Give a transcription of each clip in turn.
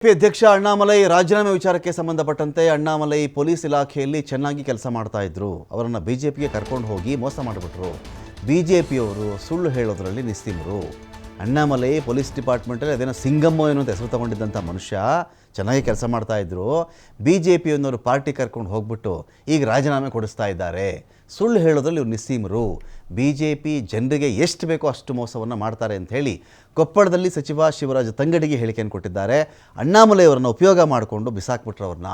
ಅಧ್ಯಕ್ಷ ಅಣ್ಣಾಮಲೈ ರಾಜೀನಾಮೆ ವಿಚಾರಕ್ಕೆ ಸಂಬಂಧಪಟ್ಟಂತೆ ಅಣ್ಣಾಮಲೈ ಪೊಲೀಸ್ ಇಲಾಖೆಯಲ್ಲಿ ಚೆನ್ನಾಗಿ ಕೆಲಸ ಮಾಡ್ತಾ ಇದ್ರು. ಅವರನ್ನು ಬಿಜೆಪಿಗೆ ಕರ್ಕೊಂಡು ಹೋಗಿ ಮೋಸ ಮಾಡಿಬಿಟ್ರು. ಬಿಜೆಪಿಯವರು ಸುಳ್ಳು ಹೇಳೋದ್ರಲ್ಲಿ ನಿಸ್ಸೀಮರು. ಅಣ್ಣಾಮಲೈ ಪೊಲೀಸ್ ಡಿಪಾರ್ಟ್ಮೆಂಟಲ್ಲಿ ಅದೇನೋ ಸಿಂಗಮ್ಮೋ ಏನೋ ಅಂತ ಹೆಸರು ತಗೊಂಡಿದ್ದಂಥ ಮನುಷ್ಯ ಚೆನ್ನಾಗಿ ಕೆಲಸ ಮಾಡ್ತಾ ಇದ್ರು. ಬಿಜೆಪಿಯವರು ಪಾರ್ಟಿ ಕರ್ಕೊಂಡು ಹೋಗ್ಬಿಟ್ಟು ಈಗ ರಾಜೀನಾಮೆ ಕೊಡಿಸ್ತಾ ಇದ್ದಾರೆ. ಸುಳ್ಳು ಹೇಳೋದ್ರಲ್ಲಿ ಇವ್ರು ನಿಸ್ಸೀಮರು. ಬಿಜೆಪಿ ಜನರಿಗೆ ಎಷ್ಟು ಬೇಕೋ ಅಷ್ಟು ಮೋಸವನ್ನು ಮಾಡ್ತಾರೆ ಅಂತ ಹೇಳಿ ಕೊಪ್ಪಳದಲ್ಲಿ ಸಚಿವ ಶಿವರಾಜ ತಂಗಡಿಗೆ ಹೇಳಿಕೆಯನ್ನು ಕೊಟ್ಟಿದ್ದಾರೆ. ಅಣ್ಣಾಮಲೈ ಅವರನ್ನು ಉಪಯೋಗ ಮಾಡಿಕೊಂಡು ಬಿಸಾಕ್ಬಿಟ್ರು ಅವ್ರನ್ನ.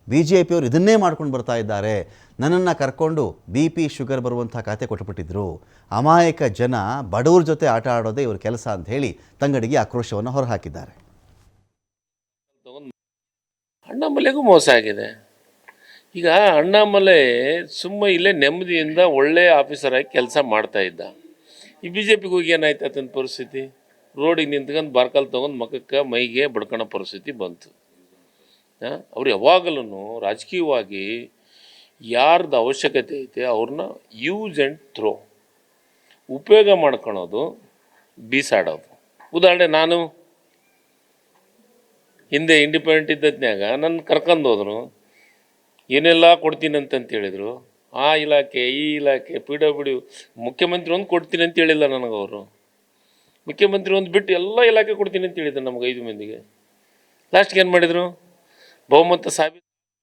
ಬಿಜೆಪಿಯವರು ಇದನ್ನೇ ಮಾಡ್ಕೊಂಡು ಬರ್ತಾ ಇದ್ದಾರೆ. ನನ್ನನ್ನು ಕರ್ಕೊಂಡು BP ಶುಗರ್ ಬರುವಂಥ ಖಾತೆ ಕೊಟ್ಟುಬಿಟ್ಟಿದ್ರು. ಅಮಾಯಕ ಜನ ಬಡವ್ರ ಜೊತೆ ಆಟ ಆಡೋದೇ ಇವ್ರ ಕೆಲಸ ಅಂತ ಹೇಳಿ ತಂಗಡಿಗೆ ಆಕ್ರೋಶವನ್ನು ಹೊರಹಾಕಿದ್ದಾರೆ. ಅಣ್ಣಾಮಲೈಗೂ ಮೋಸ ಆಗಿದೆ. ಈಗ ಅಣ್ಣಾಮಲೈ ಇಲ್ಲೇ ನೆಮ್ಮದಿಯಿಂದ ಒಳ್ಳೆ ಆಫೀಸರ್ ಆಗಿ ಕೆಲಸ ಮಾಡ್ತಾ ಇದ್ದ. ಈ BJPಗೆ ಹೋಗಿ ಏನಾಯ್ತು ಆತನ ಪರಿಸ್ಥಿತಿ? ರೋಡಿಗೆ ನಿಂತ್ಕೊಂಡು ಬಾರ್ಕಲ್ ತೊಗೊಂಡು ಮಖಕ್ಕೆ ಮೈಗೆ ಬಡ್ಕೊಳೋ ಪರಿಸ್ಥಿತಿ ಬಂತು. ಅವ್ರು ಯಾವಾಗಲೂ ರಾಜಕೀಯವಾಗಿ ಯಾರ್ದು ಅವಶ್ಯಕತೆ ಐತೆ ಅವ್ರನ್ನ ಯೂಸ್ ಆ್ಯಂಡ್ ಥ್ರೋ ಉಪಯೋಗ ಮಾಡ್ಕೊಳೋದು, ಬೀಸಾಡೋದು. ಉದಾಹರಣೆ, ನಾನು ಹಿಂದೆ ಇಂಡಿಪೆಂಡೆಂಟ್ ಇದ್ದದ್ನಾಗ ನನ್ನ ಕರ್ಕೊಂಡು ಹೋದ್ರು, ಏನೆಲ್ಲ ಕೊಡ್ತೀನಿ ಅಂತಂತ ಹೇಳಿದರು. ಆ ಇಲಾಖೆ ಈ ಇಲಾಖೆ PWD ಮುಖ್ಯಮಂತ್ರಿ ಒಂದು ಕೊಡ್ತೀನಿ ಅಂತ ಹೇಳಿಲ್ಲ ನನಗೆ. ಅವರು ಮುಖ್ಯಮಂತ್ರಿ ಒಂದು ಬಿಟ್ಟು ಎಲ್ಲ ಇಲಾಖೆ ಕೊಡ್ತೀನಿ ಅಂತ ಹೇಳಿದ್ರು ನಮ್ಗೆ 5 ಮಂದಿಗೆ. ಲಾಸ್ಟ್ಗೆ ಏನು ಮಾಡಿದರು? ಬಹುಮತ ಸಾಬೀತು